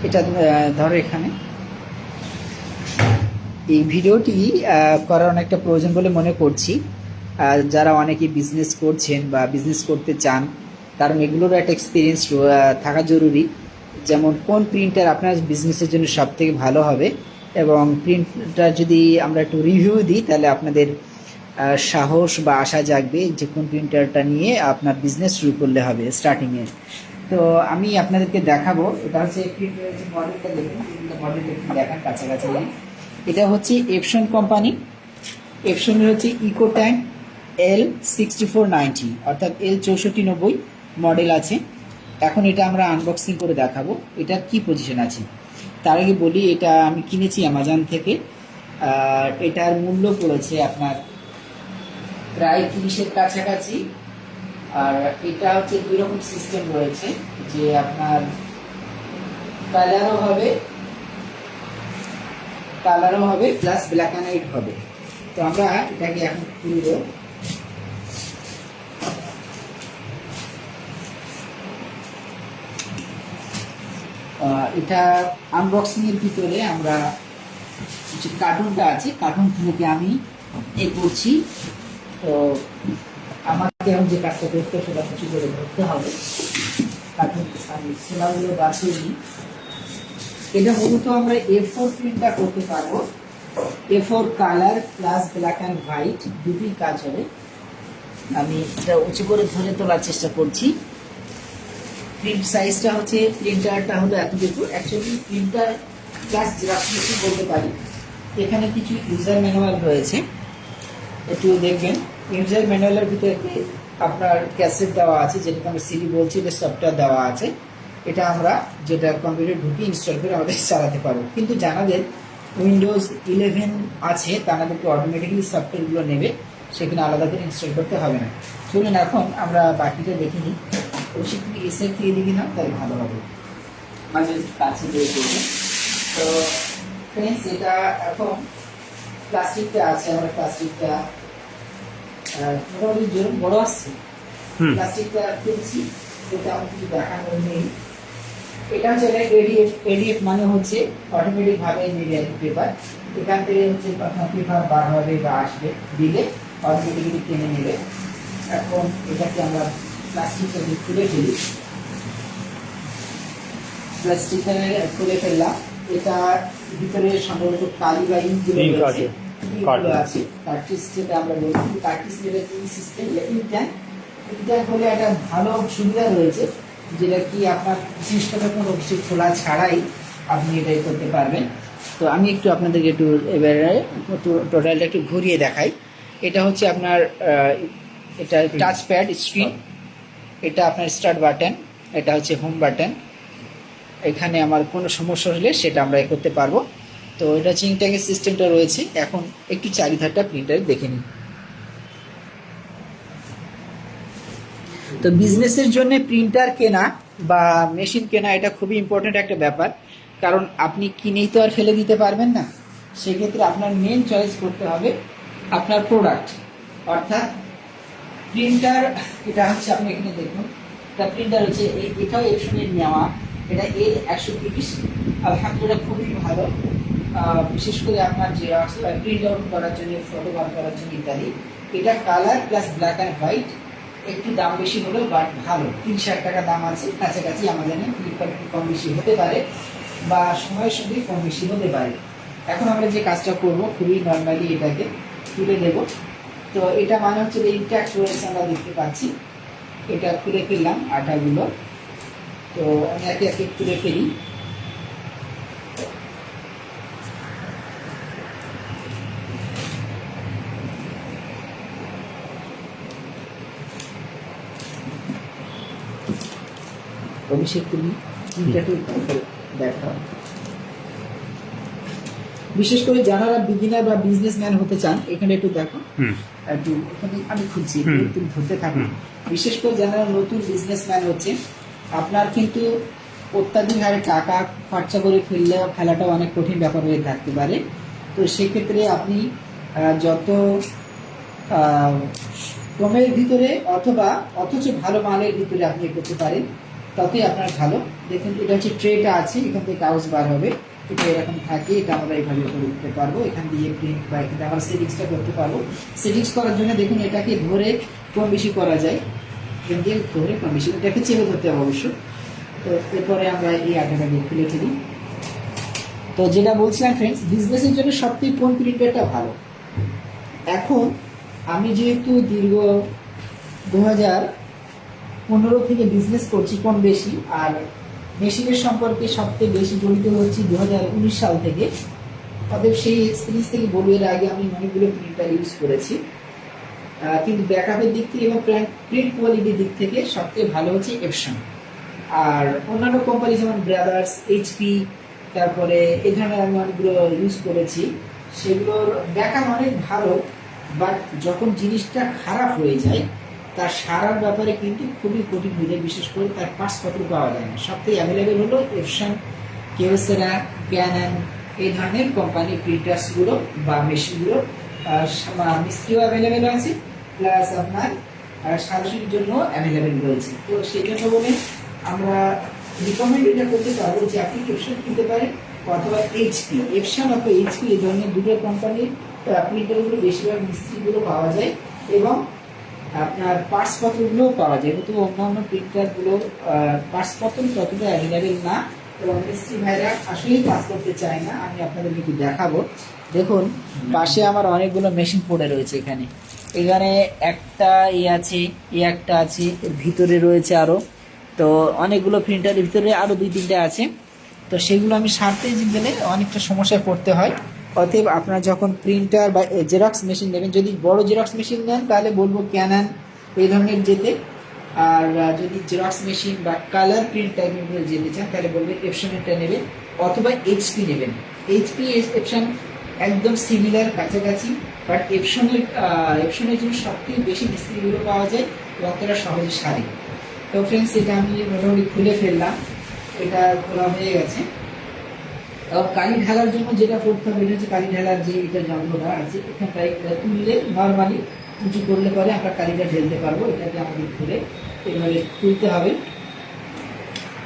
এটা ধরো এখানে এই ভিডিওটি করার অনেকটা প্রয়োজন বলে মনে করছি, যারা অনেকে বিজনেস করছেন বা বিজনেস করতে চান, কারণ এগুলোর একটা এক্সপিরিয়েন্স থাকা জরুরি। যেমন কোন প্রিন্টার আপনার বিজনেসের জন্য সবথেকে ভালো হবে, এবং প্রিন্টটা যদি আমরা একটু রিভিউ দিই তাহলে আপনাদের সাহস বা আশা জাগবে যে কোন প্রিন্টারটা নিয়ে আপনার বিজনেস শুরু করলে হবে স্টার্টিংয়ে। তো আমি আপনাদেরকে দেখাবো, এটা হচ্ছে প্রিন্টারের যে মডেলটা, দেখুন মডেলটা একটু দেখান কাছাকাছি। এটা হচ্ছে এপসন কোম্পানি, এপসনের হচ্ছে ইকোট্যাঙ্ক L6490 অর্থাৎ L6490 মডেল আছে। এখন এটা আমরা আনবক্সিং করে দেখাবো এটার কি পজিশন আছে। তার আগে বলি, এটা আমি কিনেছি অ্যামাজন থেকে, আর এটার মূল্য পড়েছে আপনার প্রায় 30-এর কাছাকাছি। আর এটা হচ্ছে দুই রকম সিস্টেম রয়েছে, যে আপনার কালারও হবে প্লাস ব্ল্যাক অ্যান্ড হোয়াইট হবে। তো আমরা এটাকে এখন খুলব। এটা আনবক্সিং এর ভিতরে আমরা যে কার্টুনটা আছে, কার্টুন থেকে আমি করছি। তো আমাকে এখন যে কাজটা করতে সেটা কিছু করে ধরতে হবে। কার্টুন আমি সেলাগুলো বাছিয়ে নিই। এটা মূলত আমরা A4 প্রিন্টটা করতে পারবো। A4 colour plus black and white দুটি কাজ হবে। আমি এটা উঁচু করে ধরে তোলার চেষ্টা করছি। প্রিন্ট সাইজটা হচ্ছে, প্রিন্টারটা হলো এতটুকু। Actually printer plus xerox machine বলতে পারি। এখানে কিছু ইউজার ম্যানুয়াল রয়েছে, একটু দেখবেন। ইউজার ম্যানুয়ালের ভিতরে আপনার ক্যাসেট দেওয়া আছে, যেটাকে আমরা সিডি বলছি, এটা সফটওয়্যার দেওয়া আছে। এটা আমরা যেটা কম্পিউটার ঢুকিয়ে ইনস্টল করে আমাদের চালাতে পারবো। কিন্তু যাদের উইন্ডোজ 11 আছে তাদেরকে অটোমেটিক্যালি সফটওয়্যারগুলো নেবে, সেখানে আলাদা করে ইনস্টল করতে হবে না। চলুন এখন আমরা বাকিটা দেখে নিই। ওষুধ এসে দিয়ে দিবি না, তাহলে ভালো হবে, মাঝে কাছে দিয়ে দেবে। তো ফ্রেন্ডস, এটা এখন প্লাস্টিকটা আছে, আমরা প্লাস্টিকটা মোটামুটি বড় আসছে, প্লাস্টিকটা খুলছি। এটা আমার কিছু দেখানোর নেই। এটা হচ্ছে এডিএফ মানে হচ্ছে অটোমেটিক ভাবে নেবে পেপার। এখান থেকে হচ্ছে পেপার বার হবে বা আসবে, দিলে অটোমেটিক্যালি টেনে নেবে। এখন এটাকে আমরা প্লাস্টিকটা খুলে ফেলি। প্লাস্টিকটা খুলে ফেললাম। এটা ভিতরে সম্ভবত কালি বা ইঙ্কগুলো আছে, কার্ট্রিজ যেটা আমরা বলছি। কার্ট্রিজ যেটা কি সিস্টেম, ইনট্যাঙ্ক হলে একটা ভালো সুবিধা রয়েছে, যেটা কি আপনার বিশেষ করে কোনো কিছু খোলা ছাড়াই আপনি এটাই করতে পারবেন। তো আমি একটু আপনাদেরকে একটু এবারে টোটালটা একটু ঘুরিয়ে দেখাই। এটা হচ্ছে আপনার এটা টাচ প্যাড স্ক্রিন, এটা আপনার স্টার্ট বাটন, এটা হচ্ছে হোম বাটন। এখানে আমার কোনো সমস্যা হলে সেটা আমরা করতে পারবো। তো এটা চিংট্যাঙ্কের সিস্টেমটা রয়েছে। এখন একটু চারিধারটা প্রিন্টারে দেখে নিই। তো বিজনেসের জন্য প্রিন্টার কেনা বা মেশিন কেনা এটা খুবই ইম্পর্ট্যান্ট একটা ব্যাপার, কারণ আপনি কিনেই তো আর ফেলে দিতে পারবেন না। সেক্ষেত্রে আপনার মেন চয়েস করতে হবে আপনার প্রোডাক্ট, অর্থাৎ প্রিন্টার। এটা হচ্ছে আপনি এখানে দেখুন, এটা প্রিন্টার হচ্ছে এটাও এপসনের নেওয়া, এটা A120। আলহামদুলিল্লাহ খুবই ভালো, বিশেষ করে আপনার যে প্রিন্ট আউট করার জন্য, ফটো বার করার জন্য ইত্যাদি। এটা colour plus black and white, একটু দাম বেশি হলেও বাট ভালো। 30,000 টাকা দাম আছে কাছাকাছি। আমাজনে ফ্লিপকার্ট কম বেশি হতে পারে, বা সময়ের সঙ্গে কম বেশি হতে পারে। এখন আমরা যে কাজটা করব, খুবই নর্মালি এটাকে তুলে দেব। তো এটা মানে হচ্ছে ইনট্যাক্ট রয়েছে, আমরা দেখতে পাচ্ছি। এটা খুলে ফেললাম আটাগুলো। তো আমি একে একে তুলে ফেলি। অভিষেক, তুমি দেখা, বিশেষ করে যারা বিগিনার বা বিজনেসম্যান হতে চান, এখানে একটু দেখো, একটু এখানে আমি খুঁজছি, তুমি ধরতে থাকো। বিশেষ করে যারা নতুন বিজনেসম্যান হচ্ছে, আপনার কিন্তু অত্যাধিক হারে টাকা খরচা করে ফেলাটাও অনেক কঠিন ব্যাপার হয়ে থাকতে পারে। তো সেক্ষেত্রে আপনি যত কমের ভিতরে অথচ ভালো মালের ভিতরে আপনি করতে পারেন, ততই আপনার ভালো। দেখুন এটা হচ্ছে ট্রেটা আছে, এখান থেকে কাগজ বার হবে, এটা এরকম থাকে, এটা আমরা এইভাবে করতে পারবো, এখান দিয়ে প্রিন্ট বা এখানে আমরা সেটিংসটা করতে পারবো। সেটিংস করার জন্য দেখুন এটাকে ধরে কম বেশি করা যায়, এখান দিয়ে ধরে কম বেশি, এটাকে চেপে ধরতে হবে অবশ্য। তো এরপরে আমরা এই আটাটাকে খুলে ফেলি। তো যেটা বলছিলাম ফ্রেন্ডস, বিজনেসের জন্য সবথেকে কোন প্রিন্টারটা ভালো। এখন আমি যেহেতু দীর্ঘ 2015 থেকে বিজনেস করছি কম বেশি, আর মেশিনের সম্পর্কে সবথেকে বেশি জড়িত হচ্ছি 2019 সাল থেকে। অতএব সেই এক্সপিরিয়েন্স থেকে বলবো, এর আগে আমি অনেকগুলো প্রিন্টার ইউজ করেছি, কিন্তু ব্যাকআপের দিক থেকে এবং প্রিন্ট কোয়ালিটির দিক থেকে সবথেকে ভালো হচ্ছে এপসন। আর অন্যান্য কোম্পানি যেমন ব্রাদার্স, এইচপি, তারপরে এই ধরনের আমি অনেকগুলো ইউজ করেছি, সেগুলোর ব্যাকআপ অনেক ভালো, বাট যখন জিনিসটা খারাপ হয়ে যায় তার সারার ব্যাপারে কিন্তু খুবই কঠিন হয়ে যায়, বিশেষ করে তার পার্টসপত্র পাওয়া যায় না। সবথেকে অ্যাভেলেবেল হলো এপসন, কেওসেরা, ক্যানন, এই ধরনের কোম্পানির প্রিন্টার্সগুলো বা মেশিনগুলো। মিস্ত্রিও অ্যাভেলেবেল আছে, প্লাস আপনার সারাশির জন্য অ্যাভেলেবেল রয়েছে। তো সেই জন্য বলে আমরা রিকমেন্ড এটা করতে পারবো যে আপনি এপসন কিনতে পারেন অথবা এইচপি। এপসন অথবা এইচপি এই ধরনের দুটো কোম্পানির প্রিন্টারগুলো বেশিরভাগ মিস্ত্রিগুলো পাওয়া যায় এবং আপনার পার্টসপত্রগুলোও পাওয়া যায়, কিন্তু অন্যান্য প্রিন্টারগুলোর পার্টসপত্র ততটা অ্যাভেলেবেল না এবং মিস্ত্রি ভাইরা আসলেই কাজ করতে চায় না। আমি আপনাদের একটু দেখাবো। দেখুন পাশে আমার অনেকগুলো মেশিন পড়ে রয়েছে, এখানে এখানে একটা আছে, একটা আছে, এর ভিতরে রয়েছে আরও, তো অনেকগুলো প্রিন্টারের ভিতরে আরও 2-3টে আছে। তো সেগুলো আমি সারতে গেলে অনেকটা সমস্যায় পড়তে হয়। অতএব আপনারা যখন প্রিন্টার বা জেরক্স মেশিন নেবেন, যদি বড় জেরক্স মেশিন নেন তাহলে বলবো ক্যানন এই ধরনের যেতে, আর যদি জেরক্স মেশিন বা কালার প্রিন্ট টাইপের যেতে চান তাহলে বলবেন এপসনেরটা নেবেন অথবা এইচপি নেবেন। এইচপি এপসন একদম সিমিলার, কাছাকাছি, বাট এপসনের জন্য সবথেকে বেশি মিস্ত্রিগুলো পাওয়া যায় এবং তারা সহজে সারে। তো ফ্রেন্ডস এটা আমি মোটামুটি খুলে ফেললাম, এটা খোলা হয়ে গেছে। এবং কালি ঢালার জন্য যেটা করতে হবে, এটা হচ্ছে কালি ঢালার যে এটা যন্ত্রটা আছে, এখানটায় তুললে নর্মালি উঁচু করলে পরে আমরা কালিটা ঢেলতে পারবো। এটাকে আমাদের ধরে এভাবে তুলতে হবে,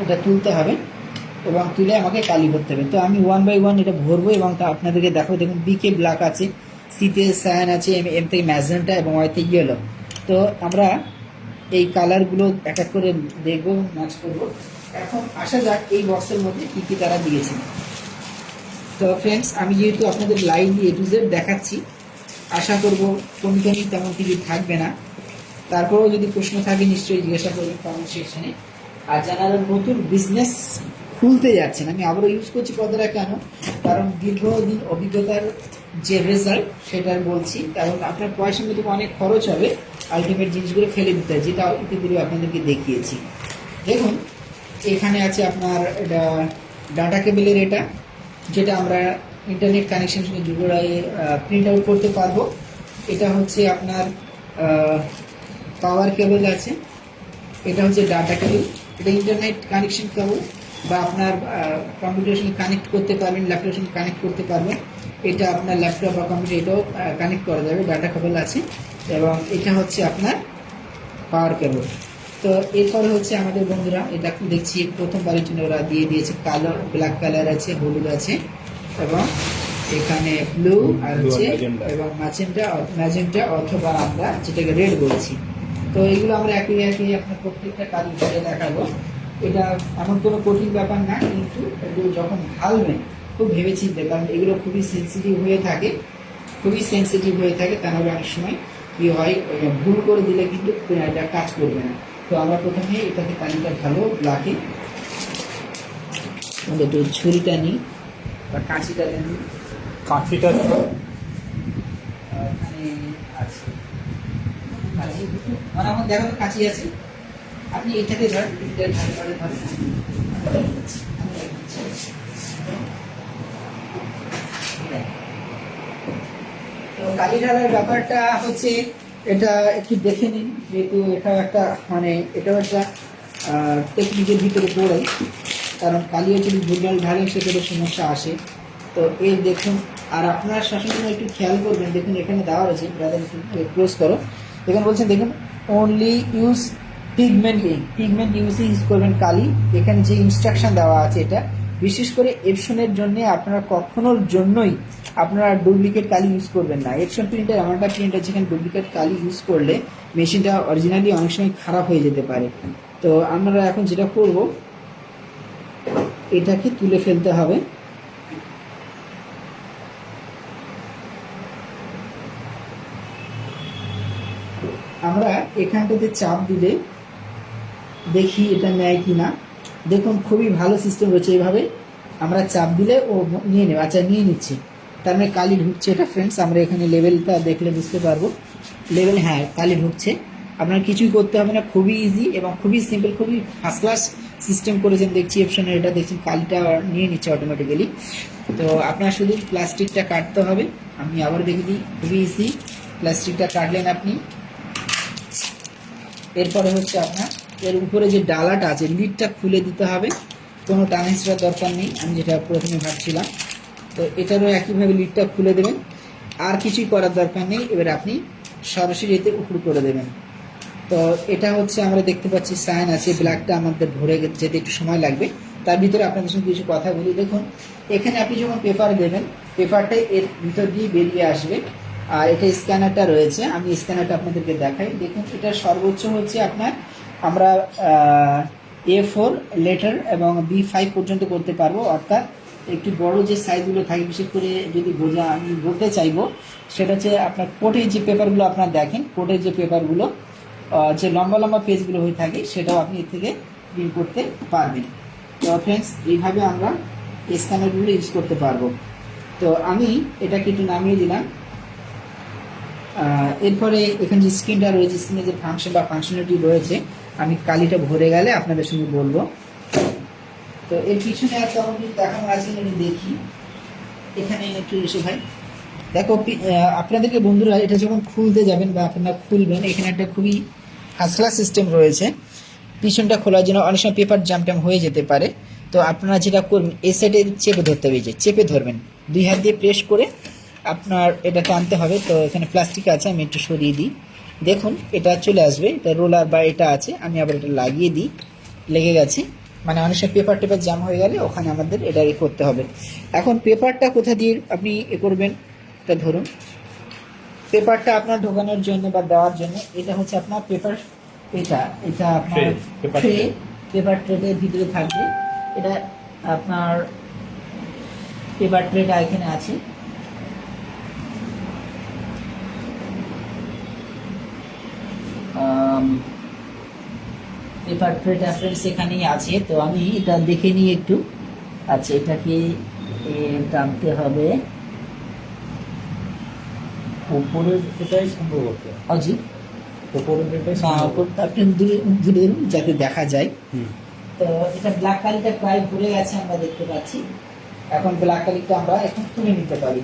এটা তুলতে হবে এবং তুলে আমাকে কালি ভরতে হবে। তো আমি 1 বাই 1 এটা ভরবো এবং তা আপনাদেরকে দেখাবো। দেখুন বিকে ব্ল্যাক আছে, সিতে সায়ান আছে, এম থেকে ম্যাজেন্টা এবং ওয়াইতে ইয়েলো। তো আমরা এই কালারগুলো এক এক করে দেখবো, ম্যাচ করবো। এখন আসা যাক এই বক্সের মধ্যে কী কী তারা দিয়েছে। তো ফ্রেন্ডস আমি যেহেতু আপনাদের লাইভ এ টু জেড দেখাচ্ছি, আশা করব কোন তেমন কিছু থাকবে না। তারপরেও যদি প্রশ্ন থাকে নিশ্চয়ই জিজ্ঞাসা করবেন কমেন্ট সেকশনে। আর যারা নতুন বিজনেস খুলতে যাচ্ছেন, আমি আবারও ইউজ করছি কথাটা কেন, কারণ দীর্ঘদিন অভিজ্ঞতার যে রেজাল্ট সেটার বলছি। কারণ আপনার পয়সার মধ্যে অনেক খরচ হবে, আলটিমেট জিনিসগুলো ফেলে দিতে হয়, যেটা ইতিপূর্বে আপনাদেরকে দেখিয়েছি। দেখুন এখানে আছে আপনার এটা ডাটা কেবেলের, এটা যেটা আমরা ইন্টারনেট কানেকশনের সঙ্গে যুগড়ায় প্রিন্ট আউট করতে পারবো। এটা হচ্ছে আপনার পাওয়ার কেবল আছে, এটা হচ্ছে ডাটা কেবল, এটা ইন্টারনেট কানেকশন কেবল বা আপনার কম্পিউটারের সঙ্গে কানেক্ট করতে পারবেন, ল্যাপটপের সঙ্গে কানেক্ট করতে পারবেন। এটা আপনার ল্যাপটপ বা কম্পিউটার এটাও কানেক্ট করা যাবে, ডাটা কেবল আছে। এবং এটা হচ্ছে আপনার পাওয়ার কেবল। তো এরপরে হচ্ছে আমাদের বন্ধুরা এটা দেখছি প্রথমবারের জন্য ওরা দিয়ে দিয়েছে কালো, ব্ল্যাক কালার আছে, হলুদ আছে এবং এখানে ব্লু আর হচ্ছে এবং ম্যাজেন্টা অথবা আমরা যেটাকে রেড বলছি। তো এগুলো আমরা একই একই আপনার প্রত্যেকটা কাজ করে দেখাবো। এটা এমন কোনো কঠিন ব্যাপার না, কিন্তু এগুলো যখন ঢালবেন খুব ভেবেচিন্তে, কারণ এগুলো খুবই সেন্সিটিভ হয়ে থাকে, তাহলে অনেক সময় কি হয় ভুল করে দিলে কিন্তু এটা কাজ করবে না। তো আমরা প্রথমে এটাকে পানিটা ঢালো ব্লাকে, একটু ছুরিটা নিই বা কাঁচিটা নিই, কাঁচিটা এখানে আছে কাঁচি, মানে আমার দেখো তো কাঁচি আছে, আপনি এটাকে ধরেন, তো কালি ঢালার ব্যাপারটা হচ্ছে এটা একটু দেখে নিন, যেহেতু এটা একটা মানে এটাও একটা টেকনিকের ভিতরে পড়ে, কারণ কালিও যদি ভুলভাল ঢালেন সেটাতে সমস্যা আসে। তো এই দেখুন, আর আপনার শাসন একটু খেয়াল করবেন, দেখুন এখানে দেওয়া রয়েছে, ব্রাদার একটু ক্লোজ করো, এখানে বলছেন দেখুন অনলি ইউজ পিগমেন্ট ইউজ করবেন কালি। এখানে যে ইনস্ট্রাকশন দেওয়া আছে, এটা বিশেষ করে এপসনের জন্য আপনারা কখনোর জন্যই আপনারা ডুপ্লিকেট কালি ইউজ করবেন না। এপসন প্রিন্টার এমন একটা প্রিন্টার যেখানে ডুপ্লিকেট কালি ইউজ করলে মেশিনটা অরিজিনালি অনেক সময় খারাপ হয়ে যেতে পারে। তো আমরা এখন যেটা করব, এটাকে তুলে ফেলতে হবে। আমরা এখানটাতে চাপ দিলে দেখি এটা নেয় কিনা। দেখুন খুবই ভালো সিস্টেম রয়েছে, এইভাবে আমরা চাপ দিলে ও নিয়ে নেবে। আচ্ছা, নিয়ে নিচ্ছি, তার মানে কালি ঢুকছে। এটা ফ্রেন্ডস আমরা এখানে লেভেলটা দেখলে বুঝতে পারবো। লেভেল, হ্যাঁ কালি ঢুকছে। আপনার কিছুই করতে হবে না, খুবই ইজি এবং খুবই সিম্পল, খুবই ফার্স্ট ক্লাস সিস্টেম করেছেন দেখছি অপশনের। এটা দেখছেন কালিটা নিয়ে নিচ্ছে অটোমেটিক্যালি। তো আপনার শুধু প্লাস্টিকটা কাটতে হবে। আমি আবার দেখে দিই, খুবই ইজি। প্লাস্টিকটা কাটলেন আপনি, এরপরে হচ্ছে আপনার এর উপরে যে ডালাটা আছে লিডটা খুলে দিতে হবে। কোনো টান হিঁচড়ার দরকার নেই, আমি যেটা প্রথমে ভাবছিলাম। তো এটারও একইভাবে লিডটা খুলে দেবেন, আর কিছুই করার দরকার নেই। এবার আপনি সরাসরি এতে উপর করে দেবেন। তো এটা হচ্ছে আমরা দেখতে পাচ্ছি সাইন আছে, ব্ল্যাকটা আমাদের ভরে যেতে একটু সময় লাগবে। তার ভিতরে আপনাদের সঙ্গে কিছু কথা বলি। দেখুন এখানে আপনি যখন পেপার দেবেন, পেপারটা এর ভিতর দিয়ে বেরিয়ে আসবে। আর এটা স্ক্যানারটা রয়েছে, আমি স্ক্যানারটা আপনাদেরকে দেখাই। দেখুন এটা সর্বোচ্চ হচ্ছে আপনার আমরা A4 লেটার এবং B5 পর্যন্ত করতে পারবো। অর্থাৎ একটু বড় যে সাইজগুলো থাকে, বিশেষ করে যদি আমি বলতে চাইবো, সেটা হচ্ছে আপনার কোটের যে পেপারগুলো আপনার দেখেন, কোটের যে পেপারগুলো যে লম্বা লম্বা পেজগুলো হয়ে থাকে, সেটাও আপনি এর থেকে প্রিন্ট করতে পারবেন। তো ফ্রেন্ডস এইভাবে আমরা স্ক্যানারগুলো ইউজ করতে পারবো। তো আমি এটাকে একটু নামিয়ে দিলাম। এরপরে এখানে যে স্ক্রিনটা রয়েছে, স্ক্রিনে যে ফাংশন বা ফাংশনালিটি রয়েছে, আমি কালিটা ভরে গেলে আপনাদের সঙ্গে বলবো। তো এর পিছনে একটা আমাকে দেখানো আছে, আমি দেখি। এখানে একটু এসে ভাই দেখো, আপনাদেরকে বন্ধুরা এটা যখন খুলতে যাবেন বা আপনারা খুলবেন, এখানে একটা খুবই ফার্স্ট ক্লাস সিস্টেম রয়েছে। পিছনটা খোলার জন্য অনেক সময় পেপার জাম হয়ে যেতে পারে। তো আপনারা যেটা করবেন, এই সাইডে চেপে ধরতে হবে, যে চেপে ধরবেন, দুই হাত দিয়ে প্রেস করে আপনার এটা টানতে হবে। তো এখানে প্লাস্টিক আছে, আমি একটু সরিয়ে দিই। দেখুন এটা চলে আসবে, এটা রোলার বা এটা আছে, আমি আবার এটা লাগিয়ে দিই। লেগে গেছে, মানে অনেক সময় পেপার জাম হয়ে গেলে ওখানে আমাদের এটা করতে হবে। এখন পেপারটা কোথা দিয়ে আপনি করবেন, এটা ধরুন পেপারটা আপনার ঢোকানোর জন্য বা দেওয়ার জন্য, এটা হচ্ছে আপনার পেপার, এটা আপনার ট্রে, পেপার ট্রেটের ভিতরে থাকবে। এটা আপনার পেপার ট্রেটা এখানে আছে। পেপার ট্রেটা ফ্রেন্ডস এখানেই আছে। তো আমি এটা দেখে নিই একটু। আচ্ছা, এটাকে টানতে হবে উপরের এটাই সম্ভবত। জি, উপরের এটাই আপনি দূরে দূরে যাতে দেখা যায়। তো এটা ব্ল্যাক কালিটা প্রায় ভরে গেছে, আমরা দেখতে পাচ্ছি। এখন ব্ল্যাক কালিটা আমরা এখন তুলে নিতে পারি,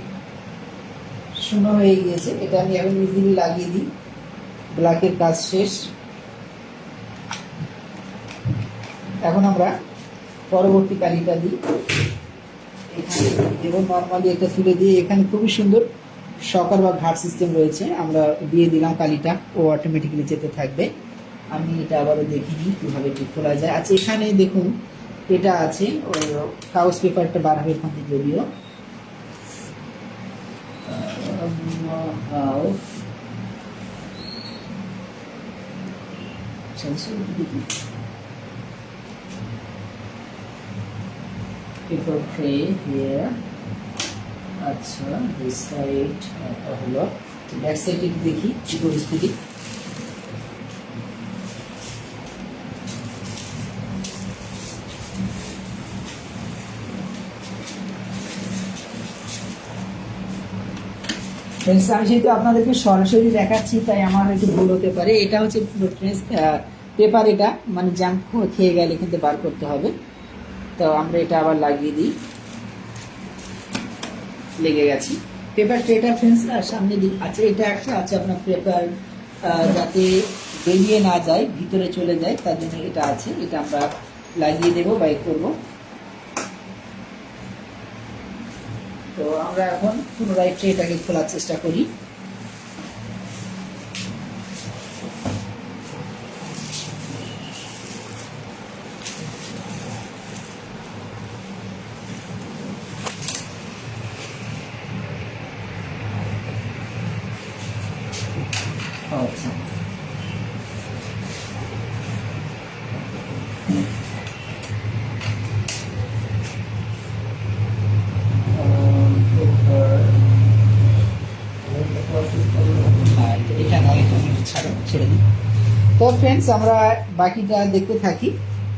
শূন্য হয়ে গিয়েছে। এটা আমি এখন ইজিলি লাগিয়ে দিই, ব্ল্যাকের কাজ শেষ। এখন আমরা পরবর্তী কালিটা দিই, এখানে এবং নর্মালি এটা তুলে দিয়ে এখানে খুবই সুন্দর শকার বা ঘাট সিস্টেম রয়েছে, আমরা দিয়ে দিলাম কালিটা, ও অটোমেটিক্যালি যেতে থাকবে। আমি এটা আবারও দেখি নিই কীভাবে এটি খোলা যায়। আচ্ছা, এখানে দেখুন এটা আছে, ওই কাগজ পেপারটা বার হবে এখান থেকে, যদিও paper tray here. আচ্ছা, this side এটা হলো, ব্যাক সাইডে দেখি কি পরিস্থিতি। ফ্রেন্ডস আমি যেহেতু আপনাদেরকে সরাসরি দেখাচ্ছি, তাই আমার একটু ভুল হতে পারে। এটা হচ্ছে ফ্রেন্ডস পেপার, এটা মানে জ্যাম খেয়ে গেলে কিন্তু বার করতে হবে। তো আমরা এটা আবার লাগিয়ে দিই, লেগে গেছি। পেপার ট্রেটা ফ্রেন্ডস সামনে দিই। আচ্ছা, এটা একটা আছে আপনার পেপার যাতে বেরিয়ে না যায়, ভিতরে চলে যায়, তার জন্য এটা আছে, এটা আমরা লাগিয়ে দেবো বা করবো। তো আমরা এখন পুনরায় ট্রেটাকে খোলার চেষ্টা করি। ফ্রেন্ডস আমরা বাকিটা দেখতে থাকি।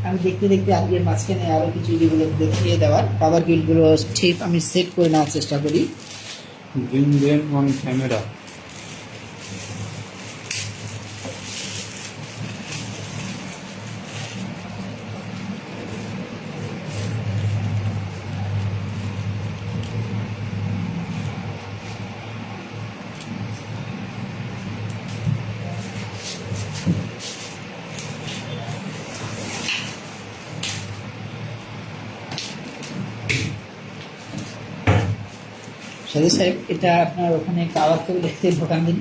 আমি দেখতে দেখতে আজকের মাঝখানে আরো কিছু যেগুলো দেখিয়ে দেওয়ার পাওয়ার বিলগুলো ঠিক আমি সেট করে নেওয়ার চেষ্টা করি। Bring them on camera. সাথে সাহেব এটা আপনার ওখানে পাওয়ার কেবল দেখতে ঢোকান দিন।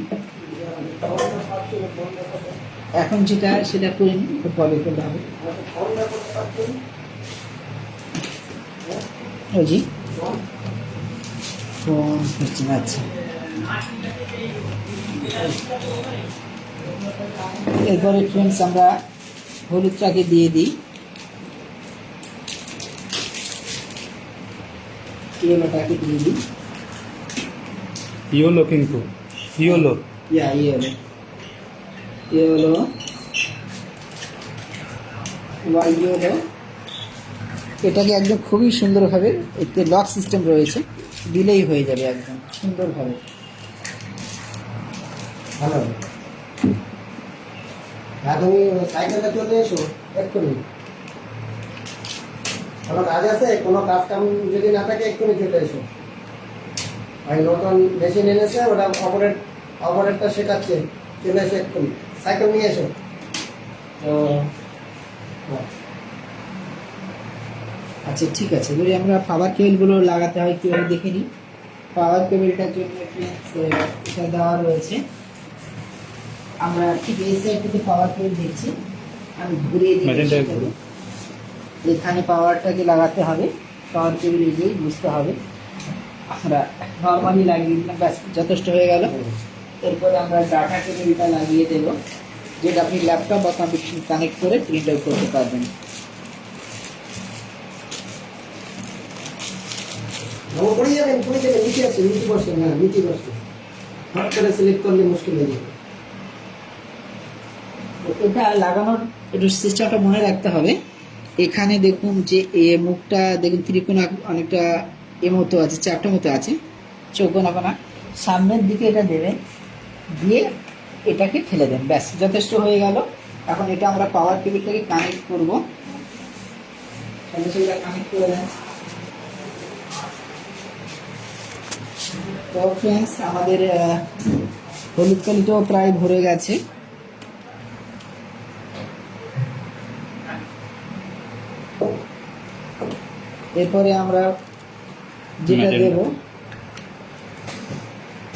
এখন যেটা সেটা করে নিন, পরে করলে হবে। ও জি ফোন হচ্ছে না, আচ্ছা। এরপরে ফ্রেন্ডস আমরা হলুদটাকে দিয়ে দিই, ইয়েলোটাকে দিয়ে দিই। YOLO কিন্তু YOLO. ইয়েলো এটাকে একদম খুবই সুন্দরভাবে, এতে লক সিস্টেম রয়েছে, দিলেই হয়ে যাবে একদম সুন্দরভাবে। ভালো তুমি সাইকেলটা চলে এসো এক্ষুনি। কোনো কাজ আছে, কোনো কাজ কাম যদি না থাকে এক্ষুনি চলে এসো। ভাই নতুন মেশিন এনেছে, ওটা অপারেটটা শেখাচ্ছে, চলে এসো এক্ষুনি, সাইকেল নিয়ে এসো। তো আচ্ছা ঠিক আছে, এবারে আমরা পাওয়ার কেবলগুলো লাগাতে হয় কীভাবে দেখে নিই। পাওয়ার কেবলটার জন্য এটা দেওয়া রয়েছে, আমরা ঠিক এই সাইড থেকে পাওয়ার কেবল দিচ্ছি। আমি ঘুরিয়ে ম্যাজেন্টা দিচ্ছি, ঘুরো। এখানে পাওয়ারটাকে লাগাতে হবে, পাওয়ার কেবল এগিয়ে বুঝতে হবে। আমরা নর্মালি লাগিয়ে দিলাম, ব্যাস যথেষ্ট হয়ে গেল। এরপরে আমরা ডাটা কেবলটা লাগিয়ে দেব, যেটা আপনি ল্যাপটপ বা কম্পিউটার কানেক্ট করে প্রিন্ট আউট করতে পারবেন। পড়ে যাবেন নিচে আছে, নিচে বসে, হ্যাঁ নিচে বসে, হট করে সিলেক্ট করলে মুশকিল হয়ে যাবে। এটা লাগানোর একটু সিস্টেমটা মনে রাখতে হবে। এখানে দেখুন যে এ মুখটা দেখুন ত্রিকোণ অনেকটা এ মতো আছে, চারটা মতো আছে, চৌকোনা সামনের দিকে এটা দেবেন, দিয়ে এটাকে ঠেলে দেন, ব্যাস যথেষ্ট হয়ে গেল। এখন এটা আমরা পাওয়ার কেবলটাকে কানেক্ট করবো, সেটা কানেক্ট করে দেন। তো ফ্রেন্ডস আমাদের হলুদ কালিটাও প্রায় ভরে গেছে। এরপরে আমরা যেটা দেব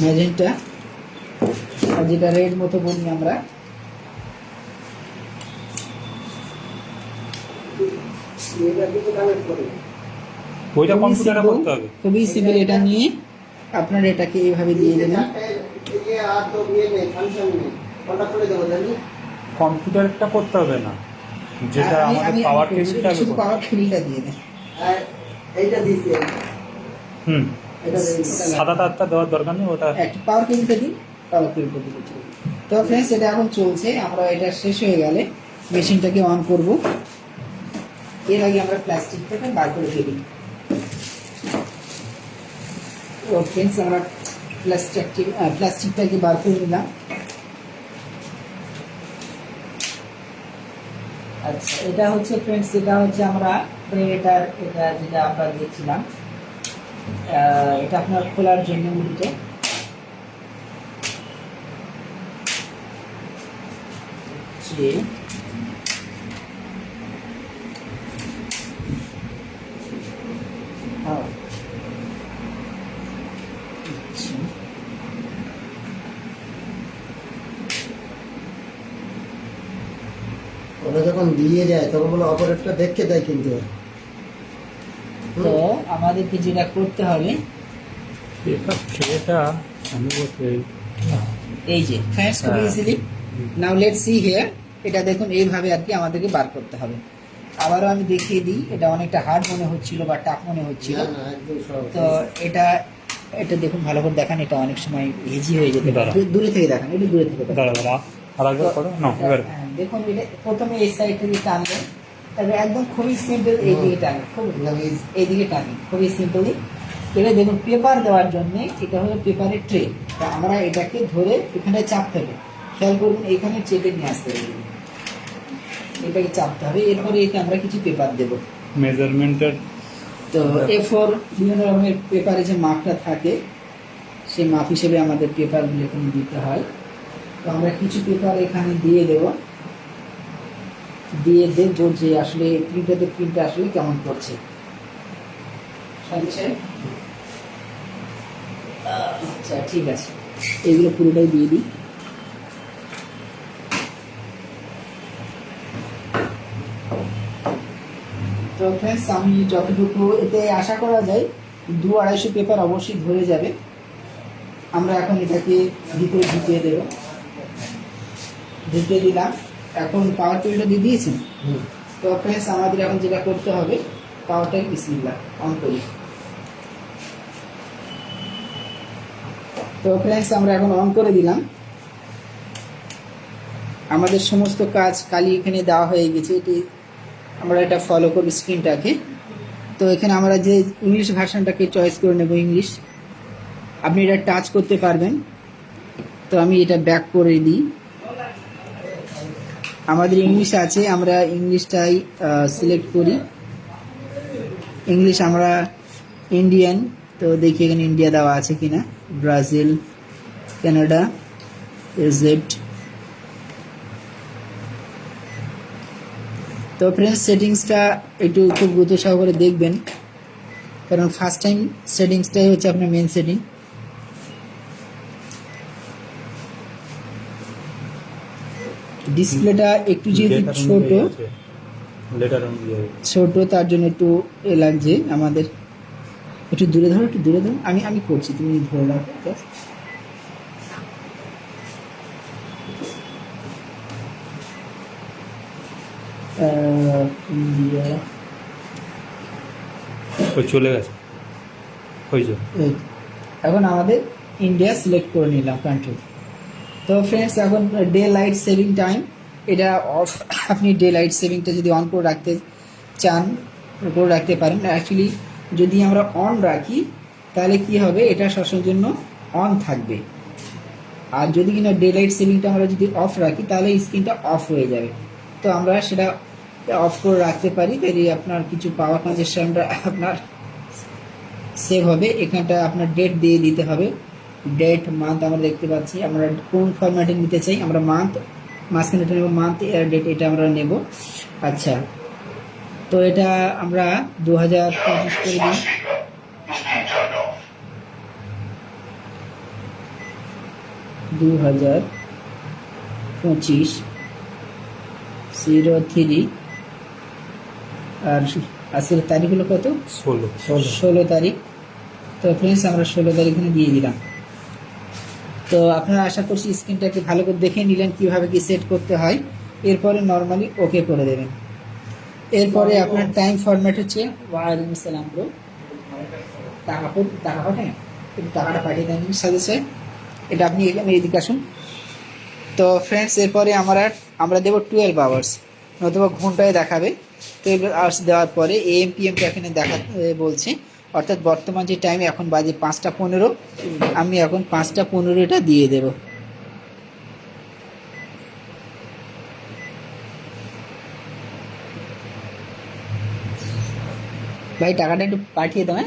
ম্যাজেন্টা, আর যেটা রেড মতো বলি আমরা, ওইটা কম্পিউটারে করতে হবে। খুবই সিম্পল। এটা নিয়ে আপনারা এটাকে এইভাবে দিয়ে দেবেন। আর তো বিয়ে নেই, ফাংশন নেই, কোনটা করে দেবো জানি। কম্পিউটারটা করতে হবে না, যেটা আমাদের পাওয়ার কেবিলটা শুধু পাওয়ার কেবিলটা দিয়ে দেন। আর এইটা দিছি, এটা সাদা তারটা দেওয়ার দরকার নেই, ওটা একটা পাওয়ার কেবিলটা দিন, পাওয়ার কেবিলটা দিলে চলবে। তো ফ্রেন্ডস এটা এখন চলছে, আমরা এটা শেষ হয়ে গেলে মেশিনটাকে অন করব। এর আগে আমরা প্লাস্টিকটাকে বার করে ফেলি। তো ফ্রেন্ডস আমরা প্লাস্টিকটাকে বার করে নিলাম। আচ্ছা এটা হচ্ছে ফ্রেন্ডস, এটা হচ্ছে আমরা এটা যেটা আমরা দেখছিলাম, এটা আপনার খোলার জন্য উল্টে ওরা যখন দিয়ে যায় তখন বলে অপারেটরটা দেখে দেয় কিন্তু। তো আমাদেরকে যেটা করতে হবে, এটা সম্ভবত এই যে ফ্রেন্ডস খুব easily, now let's see here, এটা দেখুন এইভাবে আর কি আমাদেরকে বার করতে হবে। আবারও আমি দেখিয়ে দিই, এটা অনেকটা হার্ড মনে হচ্ছিল বা টাফ মনে হচ্ছিল, না, একদম সহজ। তো এটা দেখুন ভালো করে দেখান, এটা অনেক সময় ইজি হয়ে যেতে পারে। দাঁড়াও। দূরে থেকে দেখান, একটু দূরে থেকে দেখান। দাঁড়া আর একবার করো না এবার হ্যাঁ, দেখুন এটা প্রথমে এই সাইড থেকে টানবেন, তারপরে একদম খুবই সিম্পল এইদিকে টানবেন, খুব এইদিকে টানবেন খুবই সিম্পলি। এবার দেখুন পেপার দেওয়ার জন্য এটা হলো পেপারের ট্রে, তা আমরা এটাকে ধরে এখানে চাপতে হবে, খেয়াল করবেন এখানে চেপে নিয়ে আসতে হবে, এটাকে চাপতে হবে। এরপরে এতে আমরা কিছু পেপার দেবো। মেজারমেন্টের তো A4 বিভিন্ন রকমের পেপারে যে মাপটা থাকে সেই মাপ হিসেবে আমাদের পেপারগুলো এখানে দিতে হয়। তো আমরা কিছু পেপার এখানে দিয়ে দেব, দিয়ে দেখবো যে আসলে প্রিন্টটা আসলে কেমন করছে। আচ্ছা ঠিক আছে, এগুলো পুরোটাই দিয়ে দিই। তো ফ্রেন্ডস আমি যতটুকু এতে আশা করা যায় 200-250 পেপার অবশ্যই ধরে যাবে। আমরা এখন এটাকে ভিতরে ঢুকিয়ে দেব, ঢুকিয়ে দিলাম। এখন পাওয়ার টেবিলটা দিয়ে দিয়েছেন। তো ফ্রেন্ডস আমাদের এখন যেটা করতে হবে, পাওয়ারটাকে বিসমিল্লাহ অন করি। তো ফ্রেন্ডস আমরা এখন অন করে দিলাম। আমাদের সমস্ত কাজ কালি এখানে দেওয়া হয়ে গেছে, এটি আমরা এটা ফলো করব স্ক্রিনটাকে। তো এখানে আমরা যে ইংলিশ ভার্সনটাকে চয়েস করে নেব, ইংলিশ। আপনি এটা টাচ করতে পারবেন। তো আমি এটা ব্যাক করে দিই। আমাদের ইংলিশ আছে, আমরা ইংলিশটাই সিলেক্ট করি। ইংলিশ আমরা ইন্ডিয়ান, তো দেখি এখানে ইন্ডিয়া দেওয়া আছে কিনা, ব্রাজিল, কানাডা, ইজিপ্ট। তো ফ্রেন্ডস সেটিংসটা একটু খুব গুরুত্ব সহকারে দেখবেন, কারণ ফার্স্ট টাইম সেটিংসটাই হচ্ছে আপনার মেন সেটিং। ডিসপ্লেটা একটু যেহেতু ছোট তার জন্য একটু এ লাগছে আমাদের। একটু দূরে ধরো, একটু দূরে ধরো, আমি করছি, তুমি ধরে রাখো। ইন্ডিয়া চলে গেছে, হয়েছে। এখন আমাদের ইন্ডিয়া সিলেক্ট করে নিলাম কান্ট্রি। তো ফ্রেন্ডস এখন ডে লাইট সেভিং টাইম, এটা অফ। আপনি ডে লাইট সেভিংটা যদি অন করে রাখতে চান করে রাখতে পারেন। অ্যাকচুয়ালি যদি আমরা অন রাখি তাহলে কি হবে, এটা সবসময়ের জন্য অন থাকবে। আর যদি কিনা ডে লাইট সেভিংটা আমরা যদি অফ রাখি তাহলে স্ক্রিনটা অফ হয়ে যাবে। তো আমরা সেটা অফ করে রাখতে পারি, তাই আপনার কিছু পাওয়ার ট্রানজ্যাকশনটা আপনার সেভ হবে। এখানটা আপনার ডেট দিয়ে দিতে হবে, ডেট মান্থ আমরা দেখতে পাচ্ছি। আমরা কোন ফরম্যাটে নিতে চাই, আমরা মান্থ, মাঝখানে এটা নেব মান্থ, ডেট এটা আমরা নেব। আচ্ছা, তো এটা আমরা 2025 করে দিই। 2025 03 আর আজকের তারিখ হলো কত, 16 তারিখ। তো ফ্রেন্ডস আমরা 16 তারিখ দিয়ে দিলাম। তো আপনারা আশা করছি স্ক্রিনটাকে ভালো করে দেখে নিলেন কীভাবে কি সেট করতে হয়। এরপরে নর্মালি ওকে করে দেবেন। এরপরে আপনার টাইম ফরম্যাট হচ্ছে ওয়ালাইকুম আসসালাম ব্রো, টাকা পাঠান, একটু টাকাটা পাঠিয়ে দেন সাথে সাথে। এটা আপনি এখানে এদিকে আসুন। তো ফ্রেন্ডস এরপরে আমরা দেবো 12 আওয়ার্স, নতুবা ঘন্টায় দেখাবে। 12 আওয়ার্স দেওয়ার পরে AM PM এখানে দেখা বলছে, অর্থাৎ বর্তমান যে টাইম এখন বাজে 5টা 15। আমি এখন 5টা 15টা দিয়ে দেব। ভাই টাকাটা একটু পাঠিয়ে দাও।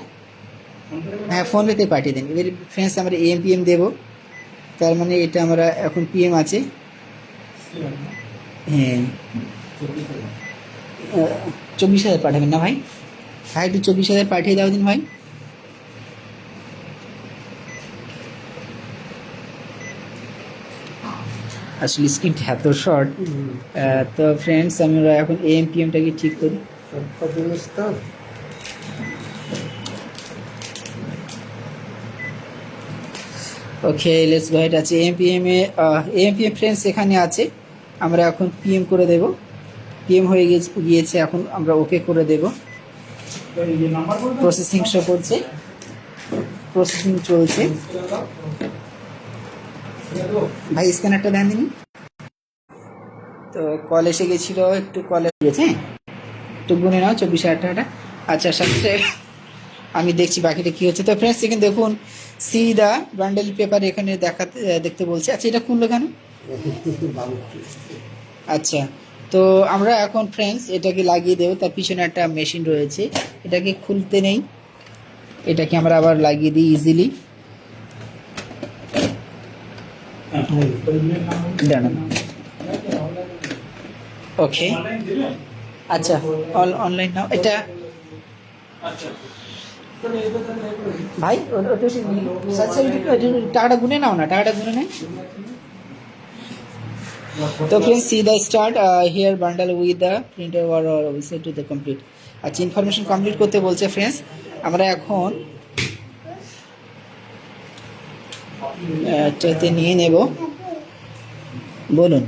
হ্যাঁ ফোনপেতে পাঠিয়ে দেন। এবার ফ্রেন্ডস আমরা AM PM দেবো, তার মানে এটা আমরা এখন PM আছে। হ্যাঁ 24,000 পাঠাবেন না ভাই? হ্যাঁ একটু 24,000 পাঠিয়ে দাও দিন ভাই। আসলে স্ক্রিনটা এত শর্ট। তো ফ্রেন্ডস আমরা এখন AM PMটাকে ঠিক করি। Okay let's go. এটা আছে AM PM ফ্রেন্ডস এখানে আছে। আমরা এখন PM করে দেব। PM হয়ে গিয়েছে, এখন আমরা ওকে করে দেব। প্রসেসিং শো করছে, প্রসেসিং চলছে। ভাই স্ক্যানারটা দেন দিন। তো কল এসে গেছিল, একটু কলে গেছে, একটু গুনে নাও 24,000 টাকাটা। আচ্ছা সাথে আমি দেখছি বাকিটা কি হচ্ছে। তো ফ্রেন্ডস এখানে দেখুন সি দা বান্ডেল পেপার এখানে দেখতে বলছে। আচ্ছা এটা খুললো কেন? আচ্ছা তো আমরা এখন ফ্রেন্ডস এটাকে লাগিয়ে দেবো, তার পিছনে একটা মেশিন রয়েছে, এটাকে খুলতে নেই, এটাকে আমরা আবার লাগিয়ে দিই ইজিলি। ওকে আচ্ছা অনলাইন নাও এটা ভাই, টাকাটা গুনে নাও না, টাকাটা গুনে নেই। তো friends see the start here bundle with the printer were obviously to the complete. আচ্ছা ইনফরমেশন কমপ্লিট করতে বলছে ফ্রেন্ডস। আমরা এখন এটাতে নিয়ে নেব, বলুন।